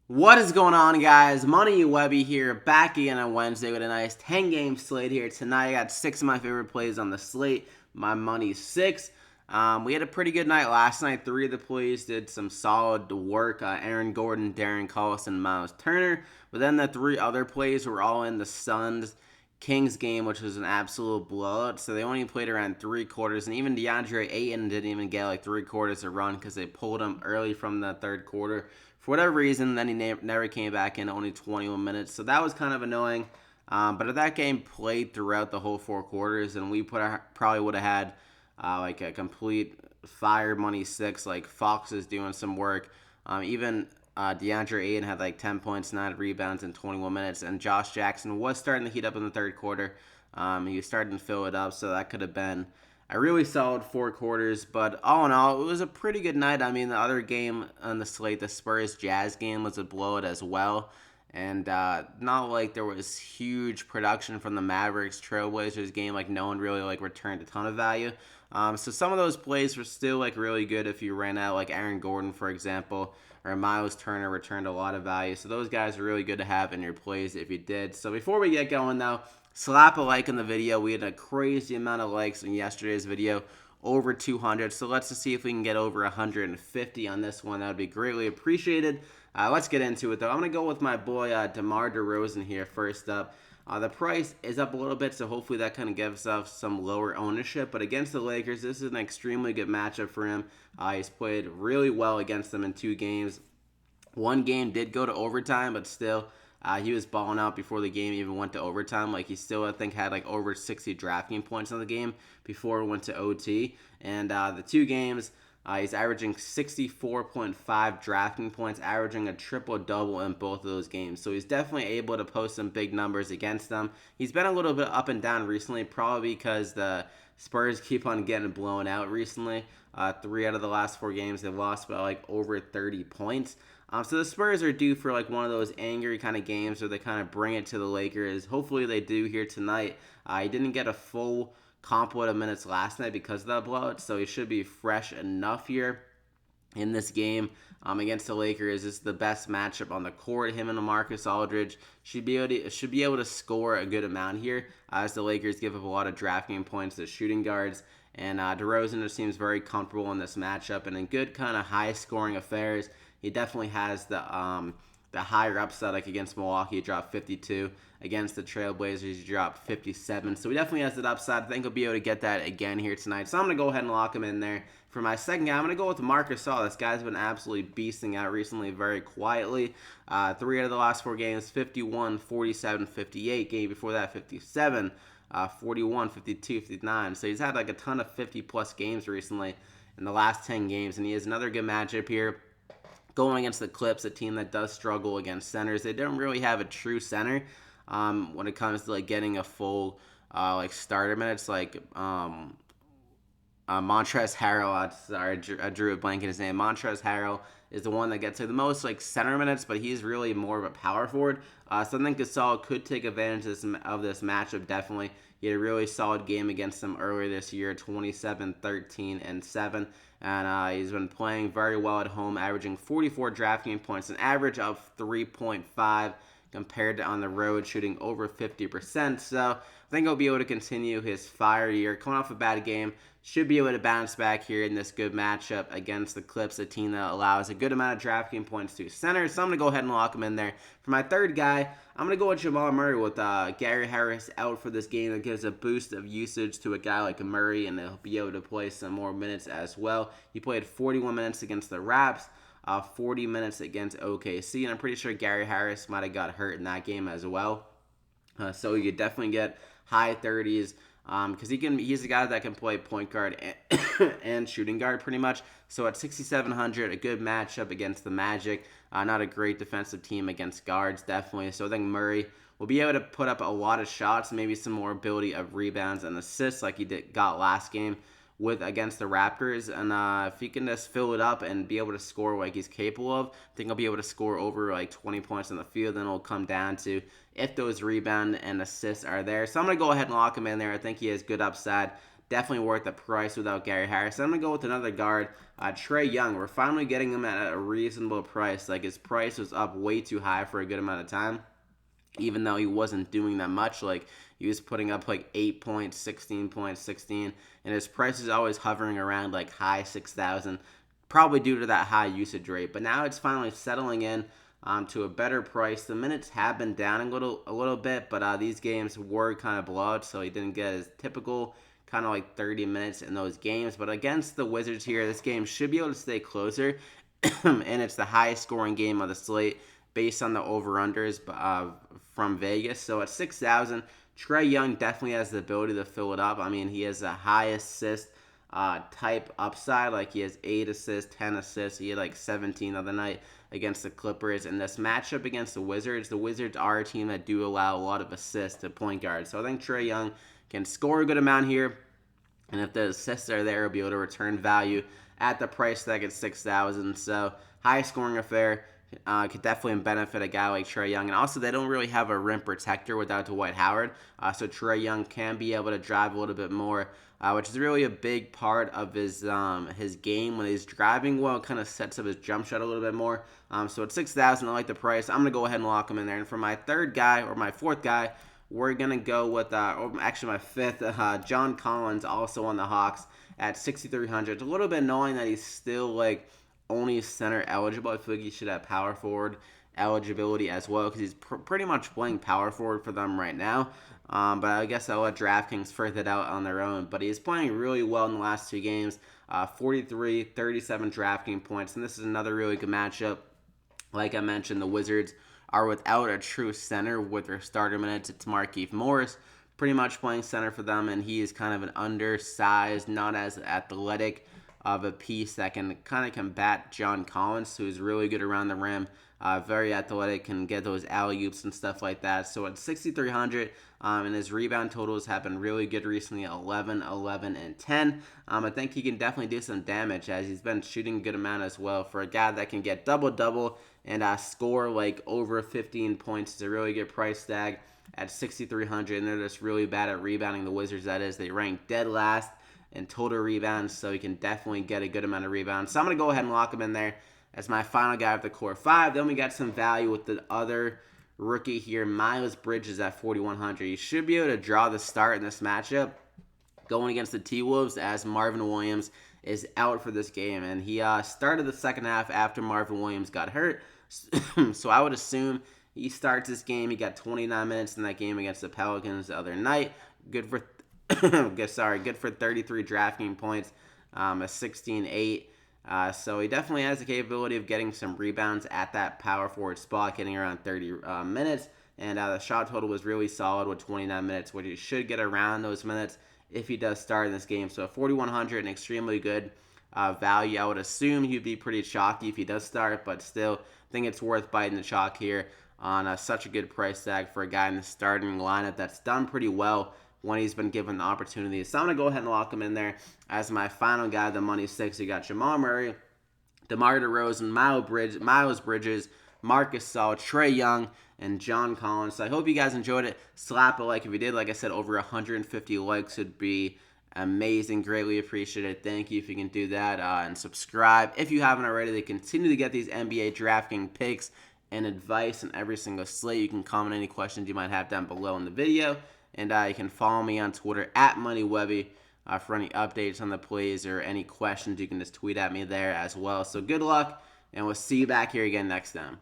What is going on, guys? Money Webby here, back again on Wednesday with a nice 10-game slate here tonight. I got 6 of my favorite plays on the slate. My money's 6. We had a pretty good night last night. 3 of the plays did some solid work. Aaron Gordon, Darren Collison, Miles Turner. But then the 3 other plays were all in the Suns Kings game, which was an absolute blowout. So they only played around 3 quarters. And even DeAndre Ayton didn't even get like 3 quarters to run because they pulled him early from the third quarter for whatever reason. Then he never came back in, only 21 minutes. So that was kind of annoying. But if that game played throughout the whole 4 quarters, and we probably would have had like a complete fire money 6. Like Fox is doing some work. Even DeAndre Ayton had like 10 points, 9 rebounds in 21 minutes. And Josh Jackson was starting to heat up in the third quarter. He was starting to fill it up, so that could have been a really solid 4 quarters. But all in all, it was a pretty good night. I mean, the other game on the slate, the Spurs-Jazz game, was a blowout as well. And not like there was huge production from the Mavericks Trailblazers game. Like no one really like returned a ton of value. So some of those plays were still like really good if you ran out, like Aaron Gordon, for example, or Miles Turner returned a lot of value. So those guys are really good to have in your plays if you did. So before we get going though, slap a like in the video. We had a crazy amount of likes in yesterday's video, over 200. So let's just see if we can get over 150 on this one. That would be greatly appreciated. Let's get into it, though. I'm going to go with my boy DeMar DeRozan here first up. The price is up a little bit, so hopefully that kind of gives us some lower ownership. But against the Lakers, this is an extremely good matchup for him. He's played really well against them in 2 games. 1 game did go to overtime, but still, he was balling out before the game even went to overtime. Like, he still, I think, had like over 60 DraftKings points on the game before it went to OT. And the 2 games, he's averaging 64.5 DraftKings points, averaging a triple-double in both of those games. So he's definitely able to post some big numbers against them. He's been a little bit up and down recently, probably because the Spurs keep on getting blown out recently. 3 out of the last 4 games, they've lost by like over 30 points. So the Spurs are due for like one of those angry kind of games where they kind of bring it to the Lakers. Hopefully they do here tonight. He didn't get a full complement of minutes last night because of that blowout, so he should be fresh enough here in this game against the Lakers. This is the best matchup on the court. Him and Marcus Aldridge should be able to score a good amount here, as the Lakers give up a lot of DraftKings points to shooting guards. And DeRozan just seems very comfortable in this matchup and in good kind of high-scoring affairs. He definitely has the higher upside. Like against Milwaukee, he dropped 52. Against the Trailblazers, he dropped 57. So he definitely has that upside. I think he'll be able to get that again here tonight. So I'm going to go ahead and lock him in there. For my second guy, I'm going to go with MARC. This guy's been absolutely beasting out recently very quietly. 3 out of the last 4 games, 51, 47, 58. Game before that, 57, 41, 52, 59. So he's had like a ton of 50-plus games recently in the last 10 games. And he has another good matchup here going against the Clips, a team that does struggle against centers. They don't really have a true center when it comes to like getting a full like starter minutes. Like Montrezl Harrell, sorry, I drew a blank in his name. Montrezl Harrell is the one that gets the most like center minutes, but he's really more of a power forward. So I think GASOL could take advantage of this matchup, definitely. He had a really solid game against them earlier this year, 27, 13, and 7. And he's been playing very well at home, averaging 44 DraftKings points, an average of 3.5 compared to on the road, shooting over 50%. So I think he'll be able to continue his fire year. Coming off a bad game, should be able to bounce back here in this good matchup against the Clips, a team that allows a good amount of DraftKings points to center. So I'm going to go ahead and lock him in there. For my third guy, I'm going to go with Jamal Murray with Gary Harris out for this game. That gives a boost of usage to a guy like Murray, and he'll be able to play some more minutes as well. He played 41 minutes against the Raps, 40 minutes against OKC, and I'm pretty sure Gary Harris might have got hurt in that game as well. So you could definitely get high 30s because he's a guy that can play point guard and shooting guard pretty much. So at 6,700, a good matchup against the Magic. Not a great defensive team against guards, definitely. So I think Murray will be able to put up a lot of shots, maybe some more ability of rebounds and assists like he got last game against the Raptors. And if he can just fill it up and be able to score like he's capable of, I think he'll be able to score over like 20 points on the field. Then it'll come down to if those rebound and assists are there. So I'm going to go ahead and lock him in there. I think he has good upside. definitely worth the price without Gary Harris. I'm going to go with another guard, TRAE Young. We're finally getting him at a reasonable price. Like, his price was up way too high for a good amount of time, even though he wasn't doing that much. Like, he was putting up like 8 points, 16 points, 16, and his price is always hovering around like high 6,000, probably due to that high usage rate. But now it's finally settling in to a better price. The minutes have been down a little bit, but these games were kind of blowouts, so he didn't get his typical kind of like 30 minutes in those games. But against the Wizards here, this game should be able to stay closer, and it's the highest scoring game of the slate based on the over-unders from Vegas. So at 6,000, TRAE Young definitely has the ability to fill it up. I mean, he has a high assist type upside. Like, he has 8 assists, 10 assists. He had like 17 the other night against the Clippers. And this matchup against the Wizards are a team that do allow a lot of assists to point guards. So I think TRAE Young can score a good amount here. And if the assists are there, he'll be able to return value at the price tag at 6,000. So high scoring affair. Could definitely benefit a guy like TRAE Young. And also, they don't really have a rim protector without Dwight Howard. So TRAE Young can be able to drive a little bit more, which is really a big part of his game. When he's driving well, it kind of sets up his jump shot a little bit more. So at 6,000, I like the price. I'm going to go ahead and lock him in there. And for my third guy, or my fourth guy, we're going to go with, or actually my fifth, John Collins, also on the Hawks at 6,300. It's a little bit annoying that he's still, like, only center eligible. I feel like he should have power forward eligibility as well, because he's pretty much playing power forward for them right now. But I guess I'll let DraftKings figure that out on their own. But he's playing really well in the last 2 games. 43, 37 DraftKings points. And this is another really good matchup. Like I mentioned, the Wizards are without a true center with their starter minutes. It's Markieff Morris pretty much playing center for them, and he is kind of an undersized, not as athletic of a piece that can kind of combat John Collins, who is really good around the rim, very athletic, can get those alley-oops and stuff like that. So at 6,300, and his rebound totals have been really good recently, 11, 11, and 10. I think he can definitely do some damage, as he's been shooting a good amount as well. For a guy that can get double-double and score like over 15 points, it's a really good price tag at 6,300, and they're just really bad at rebounding, the Wizards, that is. They rank dead last in total rebounds, so he can definitely get a good amount of rebounds. So I'm going to go ahead and lock him in there as my final guy of the core 5. Then we got some value with the other rookie here, Miles Bridges at 4,100. You should be able to draw the start in this matchup going against the T-Wolves, as Marvin Williams is out for this game. And he started the second half after Marvin Williams got hurt. So I would assume he starts this game. He got 29 minutes in that game against the Pelicans the other night. Good for good for 33 DraftKings points, a 16-8. So he definitely has the capability of getting some rebounds at that power forward spot, getting around 30 minutes. And the shot total was really solid with 29 minutes, which he should get around those minutes if he does start in this game. So 4,100, an extremely good value. I would assume he'd be pretty chalky if he does start, but still I think it's worth biting the chalk here on such a good price tag for a guy in the starting lineup that's done pretty well when he's been given the opportunity. So I'm going to go ahead and lock him in there as my final guy, the money 6. You got Jamal Murray, DeMar DeRozan, Miles Bridges, MARC GASOL, TRAE Young, and John Collins. So I hope you guys enjoyed it. Slap a like if you did. Like I said, over 150 likes would be amazing. Greatly appreciated. Thank you if you can do that. And subscribe if you haven't already. They continue to get these NBA DraftKings picks and advice on every single slate. You can comment any questions you might have down below in the video. And you can follow me on Twitter at MoneyWebby for any updates on the plays or any questions. You can just tweet at me there as well. So good luck, and we'll see you back here again next time.